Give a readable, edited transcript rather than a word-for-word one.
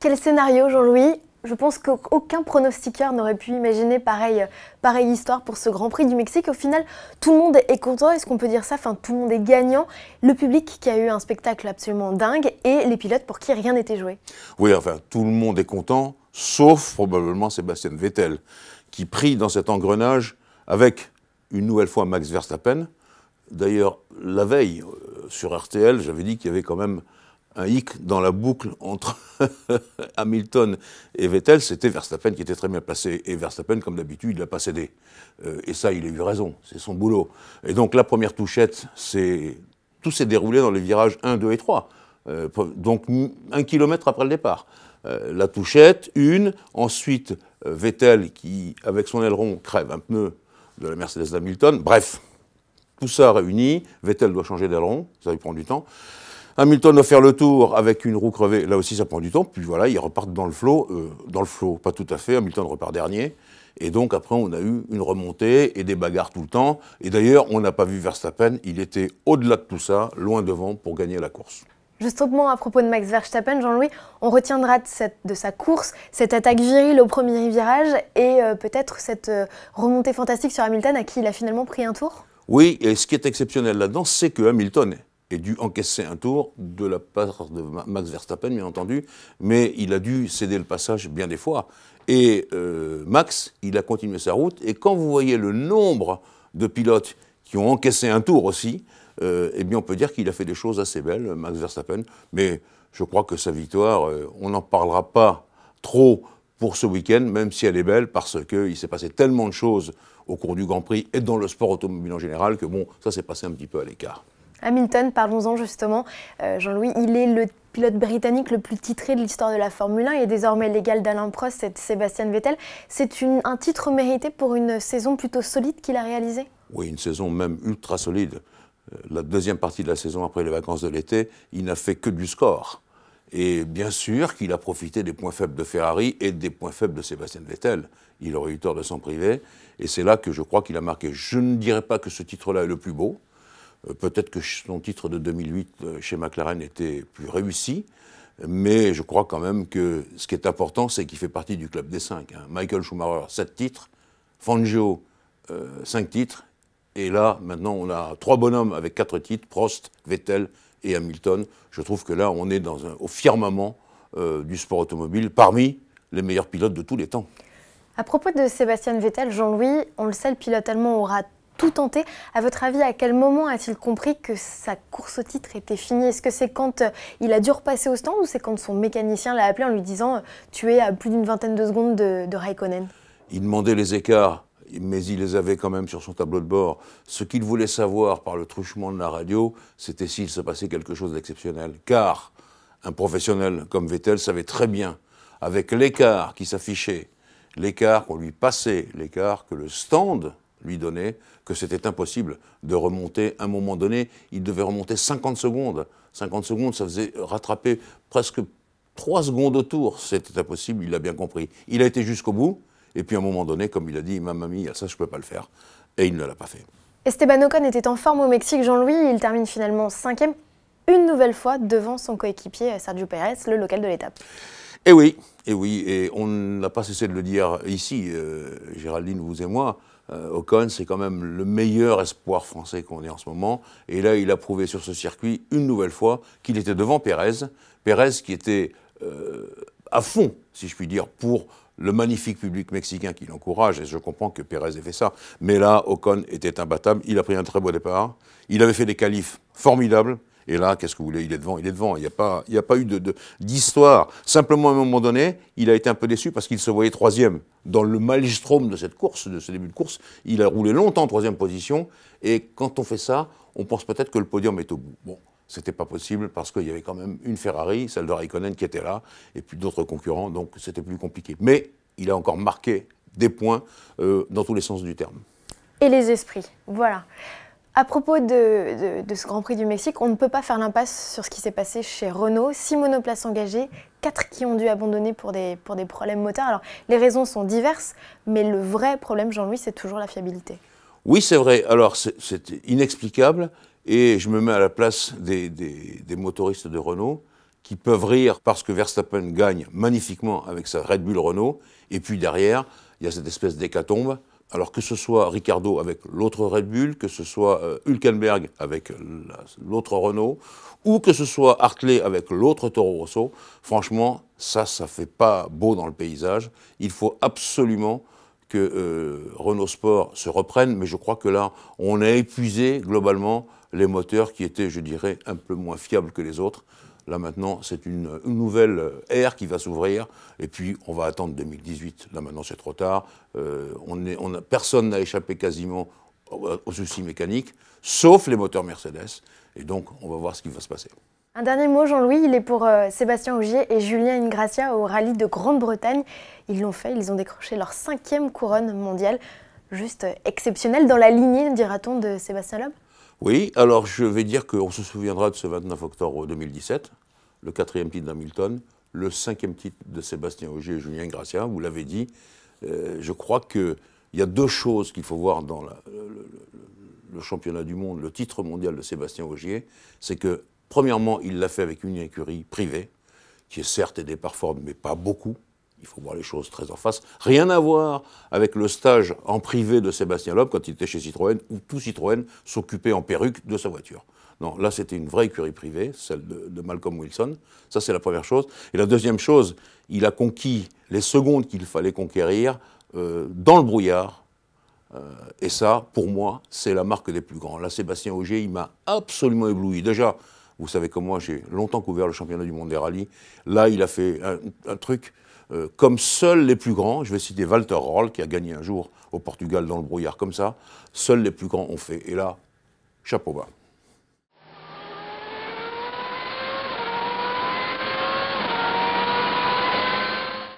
Quel scénario, Jean-Louis? Je pense qu'aucun pronostiqueur n'aurait pu imaginer pareille histoire pour ce Grand Prix du Mexique. Au final, tout le monde est content, est-ce qu'on peut dire ça? Enfin, tout le monde est gagnant. Le public qui a eu un spectacle absolument dingue et les pilotes pour qui rien n'était joué. Oui, enfin, tout le monde est content, sauf probablement Sébastien Vettel, qui prit dans cet engrenage avec une nouvelle fois Max Verstappen. D'ailleurs, la veille, sur RTL, j'avais dit qu'il y avait quand même un hic dans la boucle entre Hamilton et Vettel. C'était Verstappen qui était très bien placé. Et Verstappen, comme d'habitude, il n'a pas cédé. Et ça, il a eu raison, c'est son boulot. Et donc la première touchette, tout s'est déroulé dans les virages 1, 2 et 3. Donc 1 kilomètre après le départ. La touchette, ensuite Vettel qui, avec son aileron, crève un pneu de la Mercedes d'Hamilton. Bref, tout ça réuni, Vettel doit changer d'aileron, ça lui prend du temps. Hamilton doit faire le tour avec une roue crevée, là aussi ça prend du temps, puis voilà, ils repartent dans le flot, pas tout à fait, Hamilton repart dernier, et donc après on a eu une remontée et des bagarres tout le temps, et d'ailleurs on n'a pas vu Verstappen, il était au-delà de tout ça, loin devant pour gagner la course. Justement, à propos de Max Verstappen, Jean-Louis, on retiendra de sa course cette attaque virile au premier virage et peut-être cette remontée fantastique sur Hamilton à qui il a finalement pris un tour. Oui, et ce qui est exceptionnel là-dedans, c'est que Hamilton ait dû encaisser un tour de la part de Max Verstappen, bien entendu, mais il a dû céder le passage bien des fois. Et Max, il a continué sa route, et quand vous voyez le nombre de pilotes qui ont encaissé un tour aussi, eh bien on peut dire qu'il a fait des choses assez belles, Max Verstappen, mais je crois que sa victoire, on n'en parlera pas trop pour ce week-end, même si elle est belle, parce qu'il s'est passé tellement de choses au cours du Grand Prix et dans le sport automobile en général, que bon, ça s'est passé un petit peu à l'écart. Hamilton, parlons-en justement. Jean-Louis, il est le pilote britannique le plus titré de l'histoire de la Formule 1 et désormais l'égal d'Alain Prost et de Sébastien Vettel. C'est un titre mérité pour une saison plutôt solide qu'il a réalisée? Oui, une saison même ultra solide. La deuxième partie de la saison, après les vacances de l'été, il n'a fait que du score. Et bien sûr qu'il a profité des points faibles de Ferrari et des points faibles de Sébastien Vettel. Il aurait eu tort de s'en priver. Et c'est là que je crois qu'il a marqué. Je ne dirais pas que ce titre-là est le plus beau. Peut-être que son titre de 2008 chez McLaren était plus réussi. Mais je crois quand même que ce qui est important, c'est qu'il fait partie du club des 5. Michael Schumacher, 7 titres. Fangio, 5 titres. Et là, maintenant, on a 3 bonhommes avec 4 titres, Prost, Vettel et Hamilton. Je trouve que là, on est au firmament du sport automobile, parmi les meilleurs pilotes de tous les temps. À propos de Sébastien Vettel, Jean-Louis, on le sait, le pilote allemand aura tout tenté. À votre avis, à quel moment a-t-il compris que sa course au titre était finie? Est-ce que c'est quand il a dû repasser au stand ou c'est quand son mécanicien l'a appelé en lui disant « Tu es à plus d'une vingtaine de secondes de Raikkonen ». Il demandait les écarts, mais il les avait quand même sur son tableau de bord. Ce qu'il voulait savoir par le truchement de la radio, c'était s'il se passait quelque chose d'exceptionnel. Car un professionnel comme Vettel savait très bien, avec l'écart qui s'affichait, l'écart qu'on lui passait, l'écart que le stand lui donnait, que c'était impossible de remonter à un moment donné. Il devait remonter 50 secondes. 50 secondes, ça faisait rattraper presque 3 secondes au tour. C'était impossible, il l'a bien compris. Il a été jusqu'au bout. Et puis à un moment donné, comme il a dit, « Mamma mia, ça je ne peux pas le faire ». Et il ne l'a pas fait. Esteban Ocon était en forme au Mexique, Jean-Louis. Il termine finalement 5e, une nouvelle fois devant son coéquipier Sergio Pérez, le local de l'étape. Et on n'a pas cessé de le dire ici, Géraldine, vous et moi. Ocon, c'est quand même le meilleur espoir français qu'on ait en ce moment. Et là, il a prouvé sur ce circuit, une nouvelle fois, qu'il était devant Pérez. Pérez qui était à fond, si je puis dire, pour le magnifique public mexicain qui l'encourage, et je comprends que Pérez ait fait ça. Mais là, Ocon était imbattable, il a pris un très beau départ, il avait fait des qualifs formidables, et là, qu'est-ce que vous voulez, il est devant, il n'y a pas eu d'histoire. Simplement, à un moment donné, il a été un peu déçu parce qu'il se voyait 3e. Dans le maelstrom de cette course, de ce début de course, il a roulé longtemps en 3e position, et quand on fait ça, on pense peut-être que le podium est au bout. Bon. C'était pas possible parce qu'il y avait quand même une Ferrari, celle de Raikkonen qui était là, et puis d'autres concurrents, donc c'était plus compliqué. Mais il a encore marqué des points dans tous les sens du terme. Et les esprits, voilà. À propos de ce Grand Prix du Mexique, on ne peut pas faire l'impasse sur ce qui s'est passé chez Renault. 6 monoplaces engagées, 4 qui ont dû abandonner pour des problèmes moteurs. Alors, les raisons sont diverses, mais le vrai problème, Jean-Louis, c'est toujours la fiabilité. Oui, c'est vrai. Alors, c'est inexplicable. Et je me mets à la place des motoristes de Renault qui peuvent rire parce que Verstappen gagne magnifiquement avec sa Red Bull Renault, et puis derrière, il y a cette espèce d'hécatombe. Alors que ce soit Ricciardo avec l'autre Red Bull, que ce soit Hülkenberg avec l'autre Renault, ou que ce soit Hartley avec l'autre Toro Rosso, franchement, ça fait pas beau dans le paysage. Il faut absolument que Renault Sport se reprenne, mais je crois que là, on a épuisé globalement les moteurs qui étaient, je dirais, un peu moins fiables que les autres. Là maintenant, c'est une nouvelle ère qui va s'ouvrir, et puis on va attendre 2018. Là maintenant, c'est trop tard. Personne n'a échappé quasiment aux soucis mécaniques, sauf les moteurs Mercedes, et donc on va voir ce qui va se passer. Un dernier mot, Jean-Louis, il est pour Sébastien Ogier et Julien Ingrassia au rallye de Grande-Bretagne. Ils l'ont fait, ils ont décroché leur 5e couronne mondiale. Juste exceptionnel dans la lignée, dira-t-on, de Sébastien Loeb? Oui, alors je vais dire qu'on se souviendra de ce 29 octobre 2017, le 4e titre d'Hamilton, le 5e titre de Sébastien Ogier et Julien Ingrassia, vous l'avez dit. Je crois qu'il y a deux choses qu'il faut voir dans le championnat du monde, le titre mondial de Sébastien Ogier, c'est que, premièrement, il l'a fait avec une écurie privée, qui est certes aidée par Ford, mais pas beaucoup. Il faut voir les choses très en face. Rien à voir avec le stage en privé de Sébastien Loeb quand il était chez Citroën, où tout Citroën s'occupait en perruque de sa voiture. Non, là c'était une vraie écurie privée, celle de Malcolm Wilson. Ça c'est la première chose. Et la deuxième chose, il a conquis les secondes qu'il fallait conquérir dans le brouillard. Et ça, pour moi, c'est la marque des plus grands. Là, Sébastien Ogier, il m'a absolument ébloui. Déjà, vous savez comme moi, j'ai longtemps couvert le championnat du monde des rallyes. Là, il a fait un truc comme seuls les plus grands, je vais citer Walter Röhrl, qui a gagné un jour au Portugal dans le brouillard comme ça, seuls les plus grands ont fait. Et là, chapeau bas.